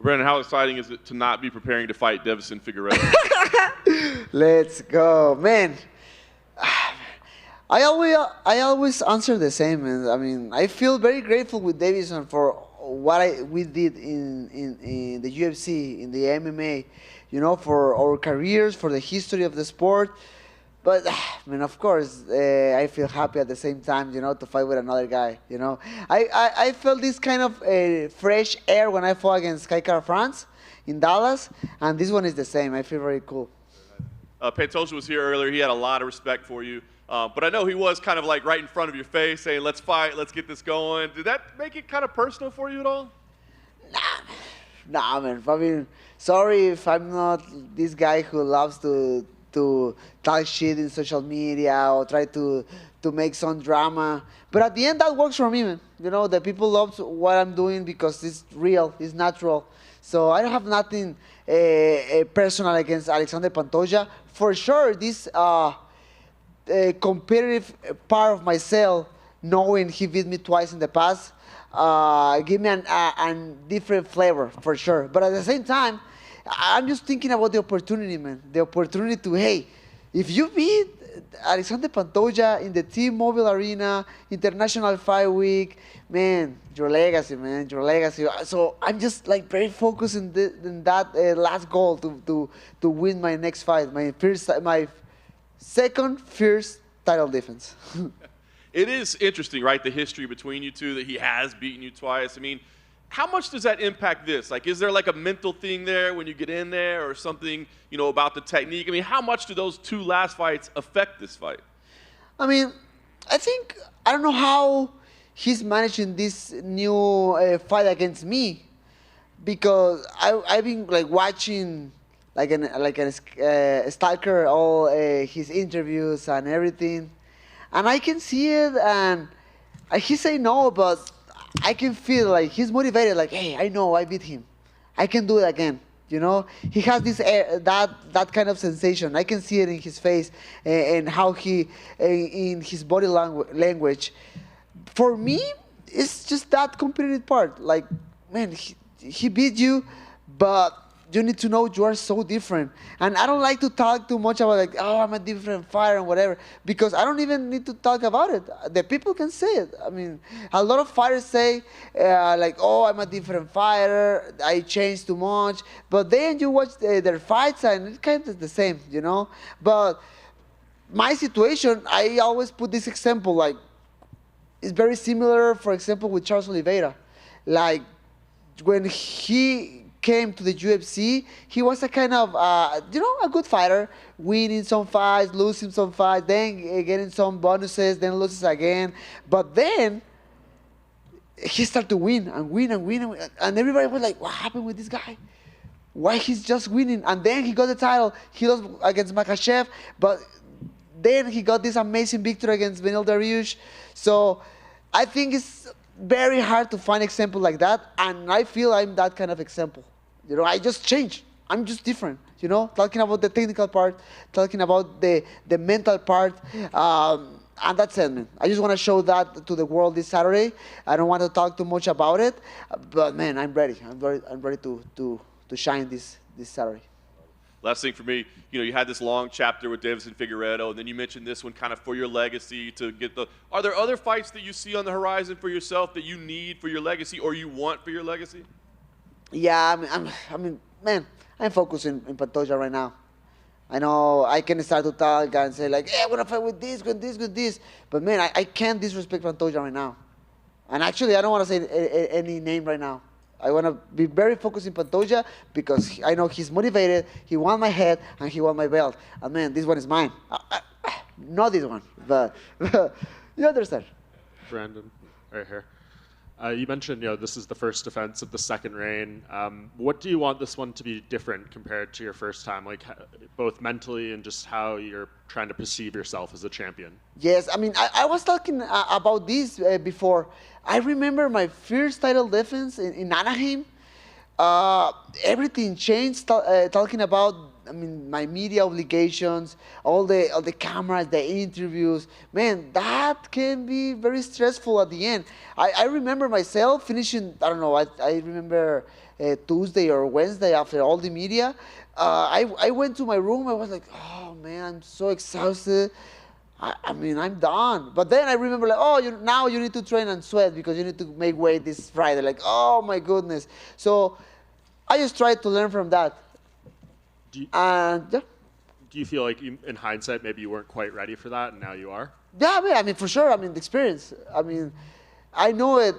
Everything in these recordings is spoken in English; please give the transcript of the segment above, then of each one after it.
Brandon, how exciting is it to not be preparing to fight Davison Figueredo? Let's go, man. I always answer the same, man. I mean, I feel very grateful with Davison for what we did in the UFC, in the MMA, for our careers, for the history of the sport. But I mean, of course, I feel happy at the same time, to fight with another guy. I felt this kind of fresh air when I fought against Kaikar France in Dallas, and this one is the same. I feel very cool. Pantoja was here earlier. He had a lot of respect for you. But I know he was kind of like right in front of your face saying, let's fight, let's get this going. Did that make it kind of personal for you at all? Nah, man. I mean, sorry if I'm not this guy who loves to talk shit in social media or try to make some drama. But at the end, that works for me, man. The people love what I'm doing because it's real, it's natural. So I don't have nothing personal against Alexandre Pantoja. For sure, this competitive part of myself, knowing he beat me twice in the past, give me a different flavor, for sure. But at the same time, I'm just thinking about the opportunity, man. The opportunity to, hey, if you beat Alexandre Pantoja in the T-Mobile Arena, International Fight Week, man, your legacy, man, your legacy. So I'm just like very focused in that last goal to win my next fight, my second first title defense. It is interesting, right, the history between you two, that he has beaten you twice. I mean, how much does that impact this? Like, is there like a mental thing there when you get in there or something, about the technique? I mean, how much do those two last fights affect this fight? I mean, I don't know how he's managing this new fight against me, because I've been like watching like a stalker all his interviews and everything, and I can see it, and he say no, but I can feel like he's motivated. Like, hey, I know I beat him, I can do it again. He has this that kind of sensation. I can see it in his face and how he in his body language. For me, it's just that competitive part. Like, man, he beat you, but you need to know you are so different. And I don't like to talk too much about like, oh, I'm a different fighter and whatever, because I don't even need to talk about it. The people can say it. I mean, a lot of fighters say like, oh, I'm a different fighter, I changed too much. But then you watch their fights and it's kind of the same, But my situation, I always put this example, like, it's very similar, for example, with Charles Oliveira. Like, when he came to the UFC, he was a kind of, a good fighter, winning some fights, losing some fights, then getting some bonuses, then loses again. But then he started to win and win and win, and everybody was like, what happened with this guy? Why he's just winning? And then he got the title. He lost against Makachev, but then he got this amazing victory against Benil Dariush. So I think it's very hard to find example like that, and I feel I'm that kind of example. I just changed. I'm just different. Talking about the technical part, talking about the mental part, and that's it, man. I just want to show that to the world this Saturday. I don't want to talk too much about it, but man, I'm ready. I'm ready to shine this Saturday. Last thing for me, you had this long chapter with Davison Figueredo, and then you mentioned this one kind of for your legacy to get the. Are there other fights that you see on the horizon for yourself that you need for your legacy or you want for your legacy? Yeah, I mean, man, I'm focused in Pantoja right now. I know I can start to talk and say like, hey, I'm gonna fight with this, with this, with this, but man, I can't disrespect Pantoja right now. And actually, I don't want to say any name right now. I want to be very focused in Pantoja because I know he's motivated, he won my head, and he won my belt. And man, this one is mine. Not this one, but you understand. Brandon, right here. You mentioned, this is the first defense of the second reign. What do you want this one to be different compared to your first time, like both mentally and just how you're trying to perceive yourself as a champion? Yes, I mean, I was talking about this before. I remember my first title defense in Anaheim. Everything changed, talking about, I mean, my media obligations, all the cameras, the interviews. Man, that can be very stressful at the end. I remember myself finishing, I don't know, I remember Tuesday or Wednesday after all the media. I went to my room. I was like, oh man, I'm so exhausted. I mean, I'm done. But then I remember, like, oh, now you need to train and sweat because you need to make weight this Friday. Like, oh my goodness. So I just tried to learn from that. And yeah. Do you feel like, in hindsight, maybe you weren't quite ready for that, and now you are? Yeah, I mean, for sure. I mean, the experience. I mean, I know it.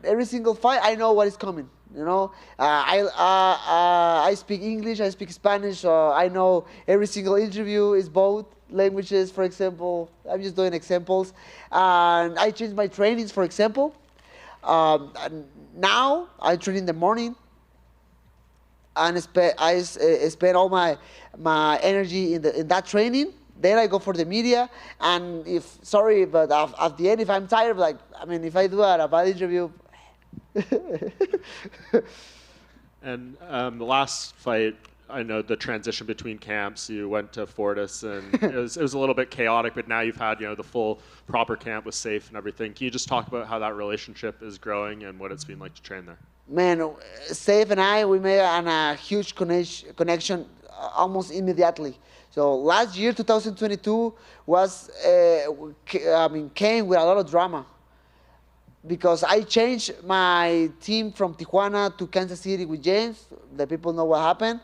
Every single fight, I know what is coming. You know, I speak English, I speak Spanish, so I know every single interview is both languages. For example, I'm just doing examples, and I changed my trainings. For example, and now I train in the morning, and I spend all my energy in that training. Then I go for the media, and but at the end, if I'm tired, like, I mean, if I do a bad interview. And the last fight, I know the transition between camps, you went to Fortis, and it was a little bit chaotic, but now you've had, the full proper camp with Safe and everything. Can you just talk about how that relationship is growing and what it's been like to train there? Man, Safe and I, we made a huge connection almost immediately. So last year, 2022, came with a lot of drama. Because I changed my team from Tijuana to Kansas City with James. The people know what happened.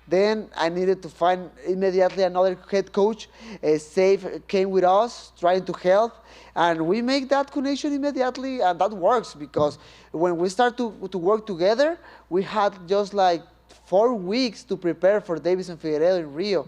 Then I needed to find immediately another head coach. Safe came with us, trying to help. And we make that connection immediately, and that works because when we start to work together, we had just like 4 weeks to prepare for Davis and Figueiredo in Rio.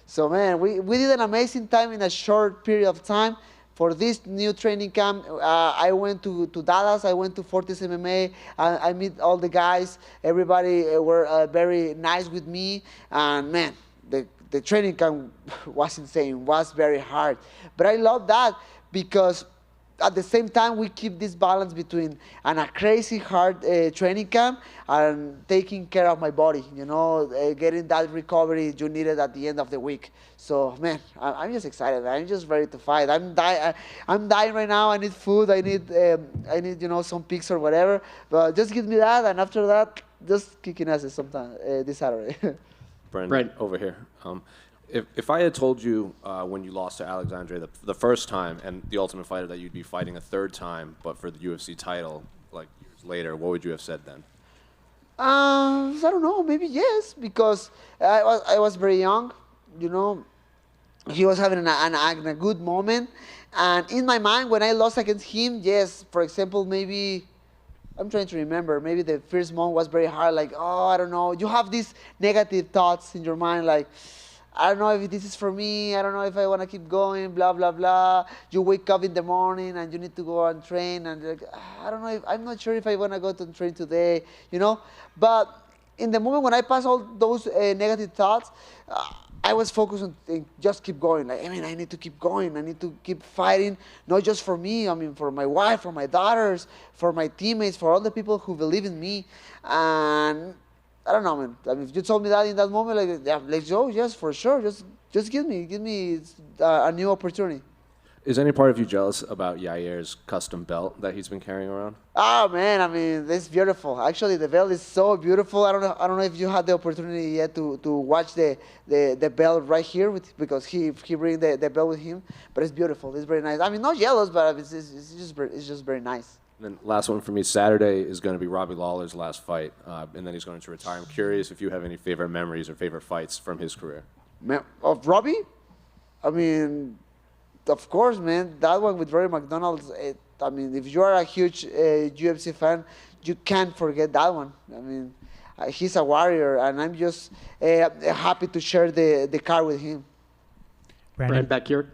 So man, we did an amazing time in a short period of time. For this new training camp, I went to Dallas. I went to Fortis MMA. I meet all the guys. Everybody were very nice with me. And man, the training camp was insane. Was very hard. But I love that because at the same time we keep this balance between a crazy hard training camp and taking care of my body. Getting that recovery you needed at the end of the week. So man, I'm just excited. I'm just ready to fight. I'm dying right now. I need food. I need some pics or whatever. But just give me that, and after that, just kicking asses sometime this Saturday. Brent, over here. If I had told you when you lost to Alexandre the first time and the Ultimate Fighter that you'd be fighting a third time, but for the UFC title, like years later, what would you have said then? I don't know. Maybe yes, because I was very young. He was having a good moment, and in my mind, when I lost against him, yes. For example, maybe I'm trying to remember. Maybe the first month was very hard. Like, oh, I don't know. You have these negative thoughts in your mind, like, I don't know if this is for me. I don't know if I want to keep going, blah, blah, blah. You wake up in the morning and you need to go and train. And you're like, I don't know. I'm not sure if I want to go to train today, But in the moment when I pass all those negative thoughts, I was focused on just keep going. Like, I need to keep going. I need to keep fighting, not just for me. For my wife, for my daughters, for my teammates, for all the people who believe in me. And I don't know, man. If you told me that in that moment, like, yeah, let's go, yes, for sure. Just give me a new opportunity. Is any part of you jealous about Yair's custom belt that he's been carrying around? Oh man, it's beautiful. Actually, the belt is so beautiful. I don't know if you had the opportunity yet to watch the belt right here because he bring the belt with him. But it's beautiful. It's very nice. Not jealous, but it's just very nice. And then last one for me, Saturday is going to be Robbie Lawler's last fight, and then he's going to retire. I'm curious if you have any favorite memories or favorite fights from his career. Of Robbie? Of course, man. That one with Rory McDonald, if you are a huge UFC fan, you can't forget that one. He's a warrior, and I'm just happy to share the car with him. Brandon, back here.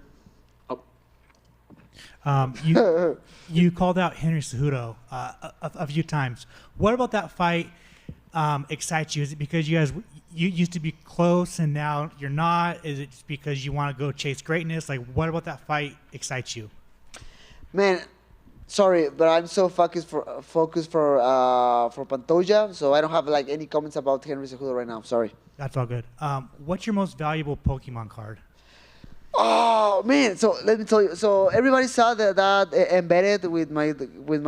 You called out Henry Cejudo a few times. What about that fight excites you? Is it because you used to be close and now you're not? Is it just because you want to go chase greatness? Like, what about that fight excites you? Man, sorry, but I'm so focused for Pantoja, so I don't have any comments about Henry Cejudo right now. Sorry. That's all good. What's your most valuable Pokemon card? Oh man! So let me tell you. So everybody saw that embedded with my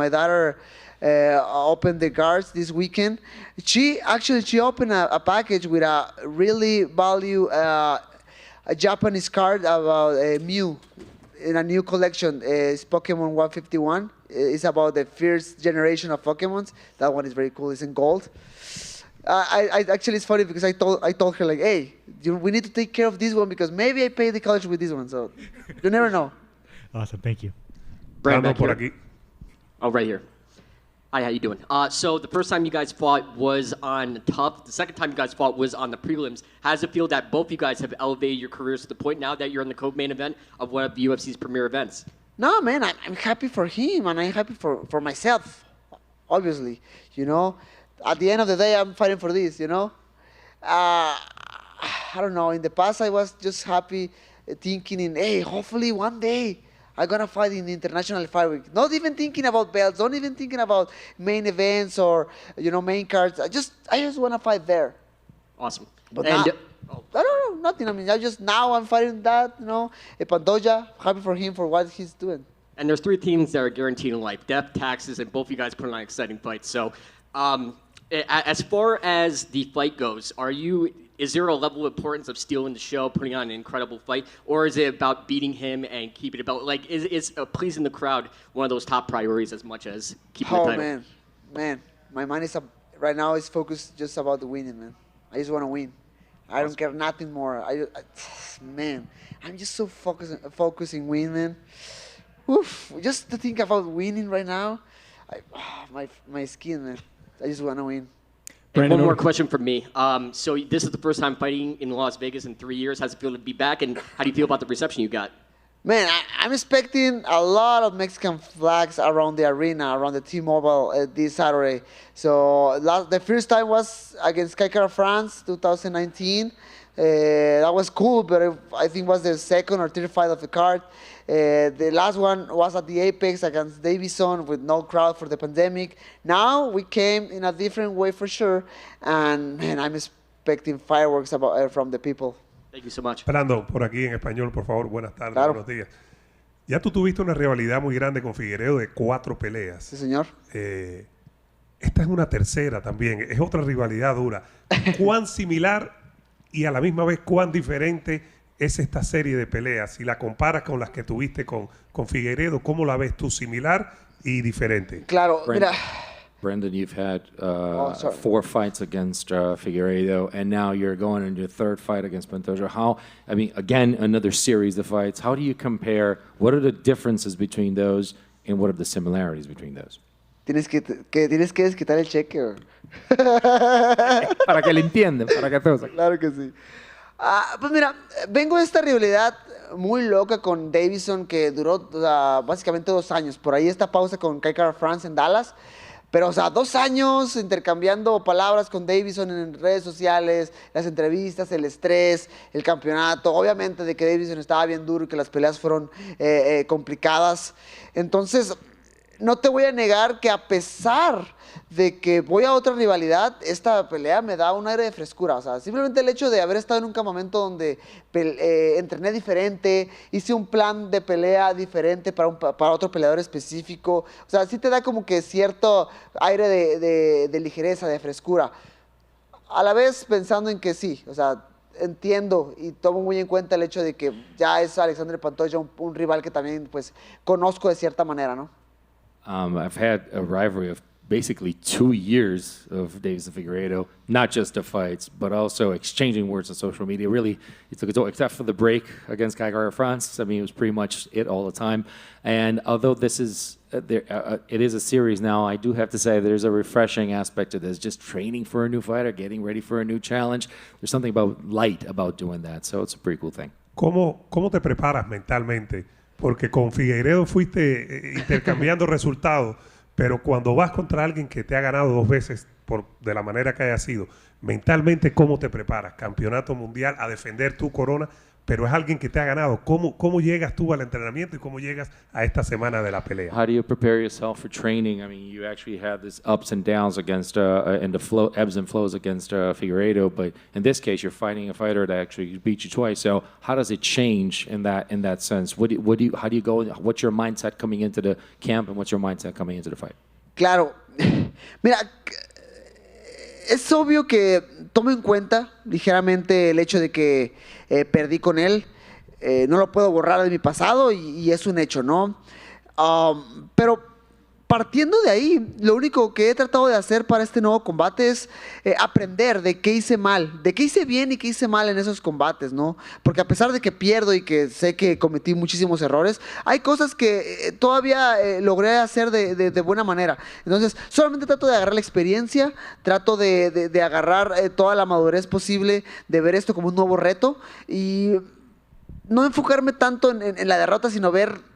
daughter opened the cards this weekend. She opened a package with a really value a Japanese card about Mew in a new collection. It's Pokemon 151. It's about the first generation of Pokemons. That one is very cool. It's in gold. I actually, it's funny because I told her like, hey, we need to take care of this one because maybe I pay the college with this one. So you never know. Awesome. Thank you. Brandon, por aquí. oh, right here. Hi, how you doing? So the first time you guys fought was on Tough. The second time you guys fought was on the prelims. How does it feel that both you guys have elevated your careers to the point now that you're in the co-main event of one of the UFC's premier events? No, man, I'm happy for him and I'm happy for myself, obviously. You know, at the end of the day, I'm fighting for this, you know. I don't know. In the past, I was just happy thinking hey, hopefully one day I'm going to fight in the International Fight Week. Not even thinking about belts, not even thinking about main events or, main cards. I just want to fight there. Awesome. But and, now, I don't know, nothing. I mean, now I'm fighting that, Pantoja, happy for him for what he's doing. And there's three things that are guaranteed in life: death, taxes, and both of you guys put on exciting fights. So, as far as the fight goes, is there a level of importance of stealing the show, putting on an incredible fight, or is it about beating him and keeping it about is pleasing the crowd one of those top priorities as much as keeping the title? Man, my mind is right now is focused just about the winning, man. I just want to win. I don't care nothing more. Man, I'm just so focusing winning, man. Oof, just to think about winning right now, my skin, man. I just want to win. And one more question from me. So this is the first time fighting in Las Vegas in 3 years. How's it feel to be back, and how do you feel about the reception you got? Man, I'm expecting a lot of Mexican flags around the arena, around the T-Mobile this Saturday. So the first time was against Kai Kara France, 2019. That was cool, but I think it was the second or third fight of the card. The last one was at the Apex against Davison with no crowd for the pandemic. Now we came in a different way for sure, and man, I'm expecting fireworks from the people. Thank you so much. Brandon, por aquí en español, por favor, buenas tardes, Claro. buenos días. Ya tú tuviste una rivalidad muy grande con Figueiredo de 4 peleas. Sí, señor. Esta es una tercera también, es otra rivalidad dura. ¿Cuán similar y a la misma vez cuán diferente es esta serie de peleas? Si la comparas con las que tuviste con Figueiredo, ¿cómo la ves tú? ¿Similar y diferente? Claro, mira. Brendan, you've had sorry. 4 fights against Figueiredo, and now you're going into your 3rd fight against Pantoja. Again, another series of fights. How do you compare? What are the differences between those, and what are the similarities between those? Tienes que desquitar el cheque. Para que le entiendan, para que todos. Claro que sí. Pues mira, vengo de esta rivalidad muy loca con Davison que duró básicamente 2 años. Por ahí esta pausa con Kai Kara France en Dallas. Pero, 2 años intercambiando palabras con Davison en redes sociales, las entrevistas, el estrés, el campeonato. Obviamente de que Davison estaba bien duro y que las peleas fueron complicadas. Entonces, no te voy a negar que a pesar de que voy a otra rivalidad, esta pelea me da un aire de frescura. Simplemente el hecho de haber estado en un campamento donde entrené diferente, hice un plan de pelea diferente para otro peleador específico. Sí te da como que cierto aire de ligereza, de frescura. A la vez pensando en que sí, entiendo y tomo muy en cuenta el hecho de que ya es Alexandre Pantoja un rival que también pues conozco de cierta manera, ¿no? I've had a rivalry of basically 2 years of Davis and Figueiredo, not just the fights, but also exchanging words on social media. Really, it took its toll, except for the break against Kai Kara France. It was pretty much it all the time. And although this is it is a series now, I do have to say there's a refreshing aspect to this. Just training for a new fighter, getting ready for a new challenge. There's something light about doing that, so it's a pretty cool thing. ¿Cómo te preparas mentalmente? Porque con Figueiredo fuiste intercambiando resultados, pero cuando vas contra alguien que te ha ganado 2 veces de la manera que haya sido, mentalmente, ¿cómo te preparas? Campeonato mundial, a defender tu corona, pero es alguien que te ha ganado. ¿Cómo llegas tú al entrenamiento y cómo llegas a esta semana de la pelea? How do you prepare yourself for training? You actually have this ups and downs against and the ebbs and flows against Figueiredo, but in this case, you're fighting a fighter that actually beat you twice. So how does it change in that sense? How do you go? What's your mindset coming into the camp, and what's your mindset coming into the fight? Claro. Mira, es obvio que tomo en cuenta ligeramente el hecho de que perdí con él. No lo puedo borrar de mi pasado y es un hecho, ¿no? Pero partiendo de ahí, lo único que he tratado de hacer para este nuevo combate es aprender de qué hice mal, de qué hice bien y qué hice mal en esos combates, ¿no? Porque a pesar de que pierdo y que sé que cometí muchísimos errores, hay cosas que todavía logré hacer de buena manera. Entonces, solamente trato de agarrar la experiencia, trato de agarrar toda la madurez posible, de ver esto como un nuevo reto y no enfocarme tanto en la derrota, sino ver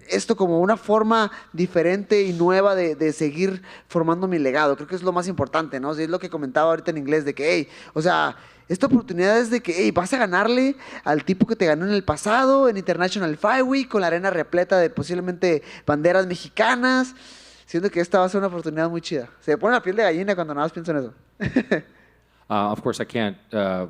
esto como una forma diferente y nueva de seguir formando mi legado. Creo que es lo más importante, ¿no? Es lo que comentaba ahorita en inglés, de que, hey, o sea, esta oportunidad es de que, hey, vas a ganarle al tipo que te ganó en el pasado, en International Flyweight, con la arena repleta de posiblemente banderas mexicanas. Siento que esta va a ser una oportunidad muy chida. Se me pone la piel de gallina cuando nada más pienso en eso. Of course, I can't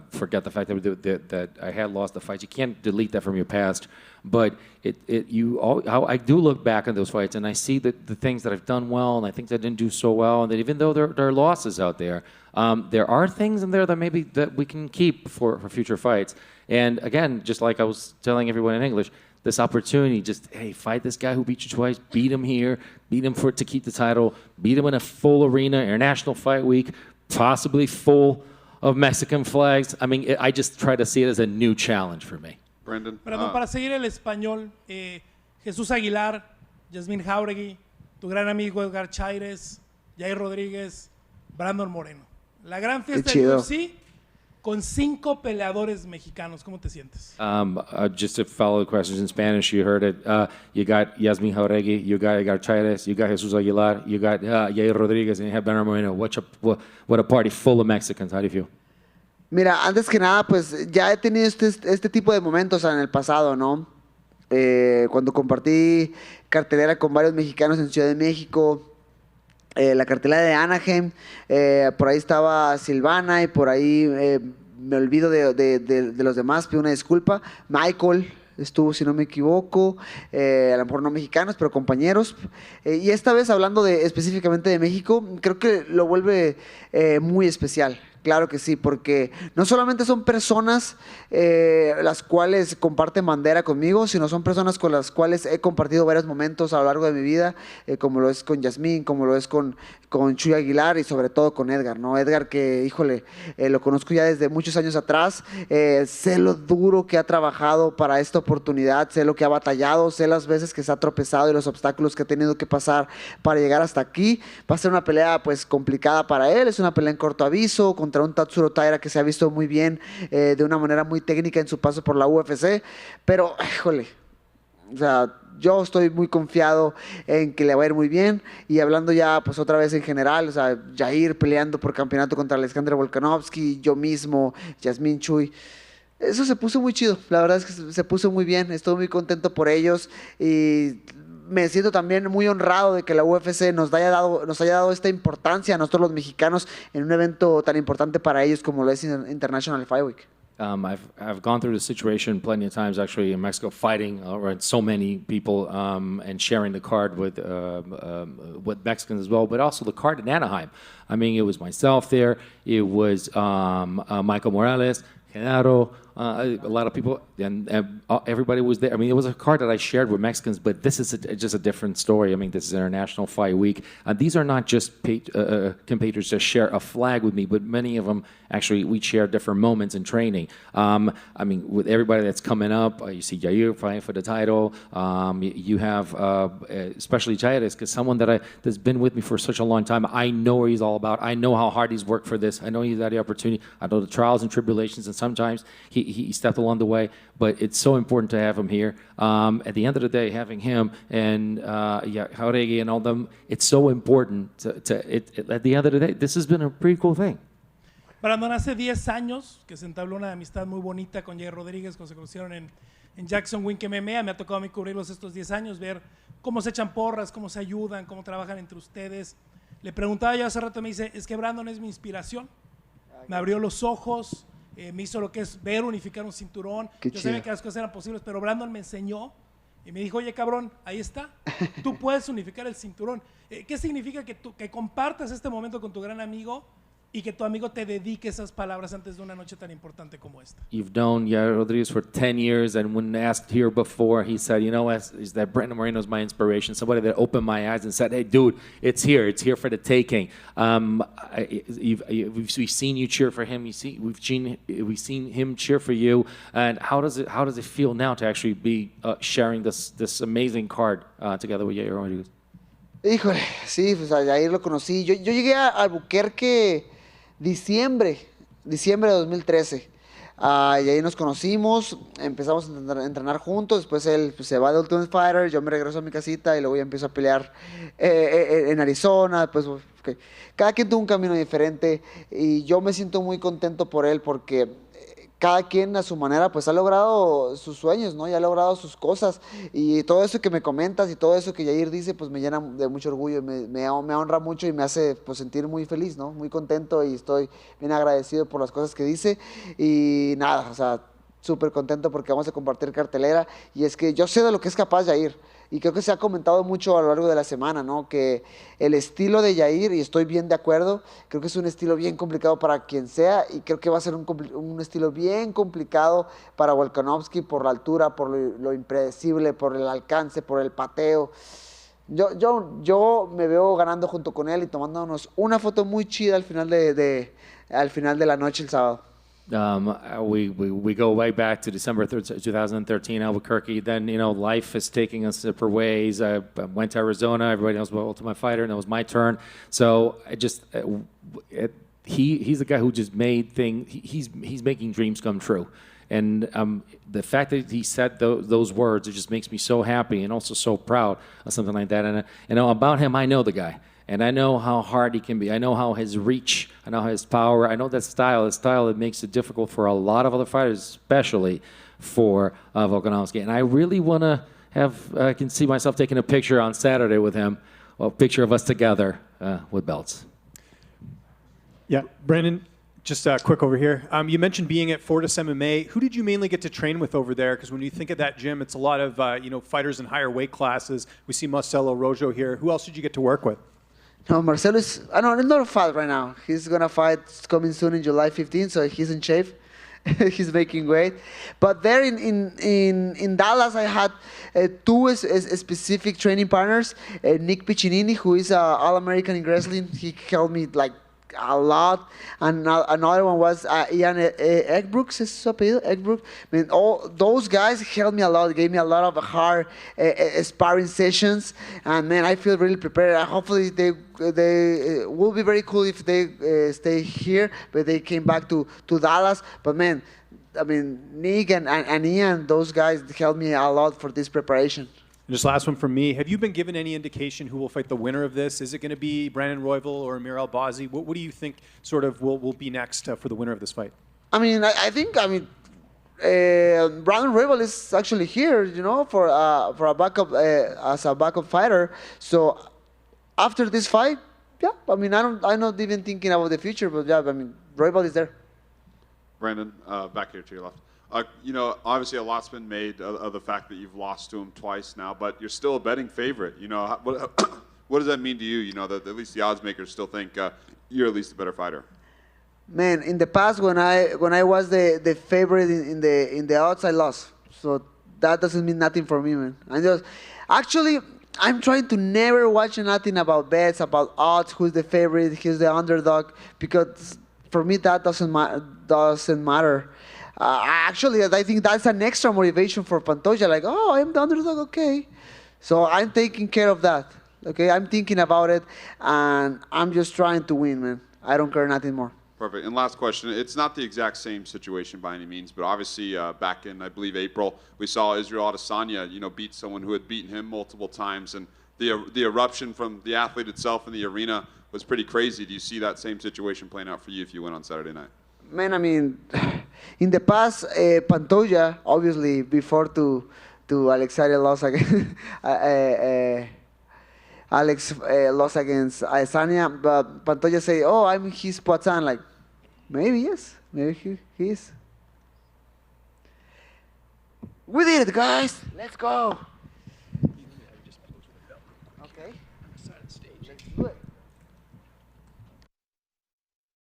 forget the fact that I had lost the fights. You can't delete that from your past, but I do look back on those fights and I see the things that I've done well and I think that I didn't do so well, and that even though there are losses out there, there are things in there that maybe that we can keep for future fights. And again, just like I was telling everyone in English, this opportunity, just, hey, fight this guy who beat you twice, beat him here, beat him to keep the title, beat him in a full arena, International Fight Week, possibly full of Mexican flags. I mean, I just try to see it as a new challenge for me. Brendan. Perdón, para seguir el español, Jesús Aguilar, Yasmín Jauregui, tu gran amigo Edgar Chaires, Jair Rodríguez, Brandon Moreno. La gran fiesta del UFC con 5 peleadores mexicanos. ¿Cómo te sientes? Just to follow the questions in Spanish, you heard it. You got Yasmin Jauregui, you got Edgar Chaires, you got Jesus Aguilar, you got Jair Rodríguez, and you have Brandon Moreno. What a party full of Mexicans. How do you feel? Mira, antes que nada, pues ya he tenido este tipo de momentos en el pasado, ¿no? Cuando compartí cartelera con varios mexicanos en Ciudad de México, la cartelera de Anaheim, por ahí estaba Silvana y por ahí me olvido de los demás, pido una disculpa. Michael estuvo, si no me equivoco, a lo mejor no mexicanos, pero compañeros. Y esta vez hablando específicamente de México, creo que lo vuelve muy especial. Claro que sí, porque no solamente son personas las cuales comparten bandera conmigo, sino son personas con las cuales he compartido varios momentos a lo largo de mi vida, como lo es con Yasmín, como lo es con Chuy Aguilar y sobre todo con Edgar, ¿no? Edgar que, híjole, lo conozco ya desde muchos años atrás, sé lo duro que ha trabajado para esta oportunidad, sé lo que ha batallado, sé las veces que se ha tropezado y los obstáculos que ha tenido que pasar para llegar hasta aquí. Va a ser una pelea pues complicada para él, es una pelea en corto aviso, contra un Tatsuro Taira que se ha visto muy bien de una manera muy técnica en su paso por la UFC, pero híjole, o sea, yo estoy muy confiado en que le va a ir muy bien. Y hablando ya pues otra vez en general, o sea, Jair peleando por campeonato contra Alexandre Volkanovski, yo mismo, Yasmín, Chuy, eso se puso muy chido, la verdad es que se puso muy bien, estoy muy contento por ellos y me siento también muy honrado de que la UFC nos haya dado esta importancia a nosotros los mexicanos en un evento tan importante para ellos como lo es International Fight Week. I've gone through the situation plenty of times actually in Mexico, fighting around so many people and sharing the card with Mexicans as well, but also the card in Anaheim. I mean, it was myself there, it was Michael Morales, Genaro, a lot of people, and everybody was there. I mean, it was a card that I shared with Mexicans, but this is just a different story. I mean, this is International Fight Week. These are not just competitors that share a flag with me, but many of them actually we share different moments in training. I mean, with everybody that's coming up, you see Jair fighting for the title. You have especially Chaires, because someone that's been with me for such a long time. I know what he's all about. I know how hard he's worked for this. I know he's had the opportunity. I know the trials and tribulations, and sometimes he stepped along the way, but it's so important to have him here. At the end of the day, having him and Jauregui and all them, it's so important at the end of the day, this has been a pretty cool thing. Brandon, hace 10 años que se entabló una amistad muy bonita con Jair Rodríguez, cuando se conocieron en Jackson Wink MMA. Me ha tocado a mí cubrirlos estos 10 años, ver cómo se echan porras, cómo se ayudan, cómo trabajan entre ustedes. Le preguntaba yo hace rato, me dice, es que Brandon es mi inspiración. Me abrió los ojos, me hizo lo que es ver unificar un cinturón. Yo sabía que las cosas eran posibles, pero Brandon me enseñó Y me dijo, oye, cabrón, ahí está. Tú puedes unificar el cinturón. ¿Qué significa que compartas este momento con tu gran amigo y que tu amigo te dedique esas palabras antes de una noche tan importante como esta? You've known Yair Rodriguez for 10 years, and when asked here before, he said, you know, is that Brandon Moreno is my inspiration, somebody that opened my eyes and said, hey, dude, it's here for the taking. We've seen you cheer for him. We've seen him cheer for you. And how does it feel now to actually be sharing this amazing card together with Yair Rodriguez? Híjole, sí, pues ahí lo conocí. Yo llegué a Albuquerque diciembre de 2013. Y ahí nos conocimos, empezamos a entrenar juntos. Después él pues, se va de Ultimate Fighter, yo me regreso a mi casita y luego ya empiezo a pelear en Arizona. Después, okay. Cada quien tuvo un camino diferente y yo me siento muy contento por él porque cada quien a su manera pues ha logrado sus sueños, ¿no? Y ha logrado sus cosas. Y todo eso que me comentas y todo eso que Yair dice pues me llena de mucho orgullo, me honra mucho y me hace pues sentir muy feliz, ¿no? Muy contento y estoy bien agradecido por las cosas que dice. Y nada, o sea, súper contento porque vamos a compartir cartelera. Y es que yo sé de lo que es capaz Yair. Y creo que se ha comentado mucho a lo largo de la semana, ¿no? Que el estilo de Yair, y estoy bien de acuerdo, creo que es un estilo bien complicado para quien sea y creo que va a ser un estilo bien complicado para Volkanovski por la altura, por lo impredecible, por el alcance, por el pateo. Yo me veo ganando junto con él y tomándonos una foto muy chida al final de la noche el sábado. We go way back to December 2013, Albuquerque. Then, you know, life is taking us separate ways. I went to Arizona. Everybody knows about Ultimate Fighter, and it was my turn. So I just, he's the guy who just made things. He's making dreams come true. And the fact that he said those words, it just makes me so happy and also so proud of something like that. And you know, about him, I know the guy. And I know how hard he can be. I know how his reach, I know his power. I know that style that makes it difficult for a lot of other fighters, especially for Volkanovski. And I really want to I can see myself taking a picture on Saturday with him, a picture of us together with belts. Yeah, Brandon, just quick over here. You mentioned being at Fortis MMA. Who did you mainly get to train with over there? Because when you think of that gym, it's a lot of fighters in higher weight classes. We see Marcelo Rojo here. Who else did you get to work with? No, Marcelo is, he's not a fight right now. He's going to fight coming soon in July 15th, so he's in shape. He's making weight. But there in Dallas, I had two specific training partners. Nick Piccinini, who is an All-American in wrestling. He helped me like a lot. And another one was Ian Egbrook. Egbrook. I mean, all those guys helped me a lot. Gave me a lot of hard sparring sessions. And man, I feel really prepared. Hopefully they will be very cool if they stay here, but they came back to Dallas. But man, I mean, Nick and Ian, those guys helped me a lot for this preparation. Just last one from me. Have you been given any indication who will fight the winner of this? Is it going to be Brandon Royval or Amir Albazi? What do you think sort of will be next for the winner of this fight? I mean, I think Brandon Royval is actually here, you know, for a backup as a backup fighter. So after this fight, yeah, I mean, I'm not even thinking about the future, but yeah, I mean, Royval is there. Brandon, back here to your left. You know, obviously a lot's been made of the fact that you've lost to him twice now, but you're still a betting favorite. You know, what does that mean to you? You know, that at least the odds makers still think you're at least a better fighter. Man, in the past when I was the favorite in the odds, I lost. So that doesn't mean nothing for me, man. I'm trying to never watch nothing about bets, about odds, who's the favorite, who's the underdog, because for me that doesn't matter. Actually, I think that's an extra motivation for Pantoja. Like, oh, I'm the underdog, okay. So I'm taking care of that. Okay, I'm thinking about it, and I'm just trying to win, man. I don't care nothing more. Perfect. And last question. It's not the exact same situation by any means, but obviously back in, I believe, April, we saw Israel Adesanya, you know, beat someone who had beaten him multiple times, and the eruption from the athlete itself in the arena was pretty crazy. Do you see that same situation playing out for you if you win on Saturday night? Man, I mean, in the past, Pantoja, obviously, before to Alexandre lost against Alex lost against Adesanya, but Pantoja say, "Oh, I'm his Poitin." Like, maybe yes, maybe he is. We did it, guys. Let's go.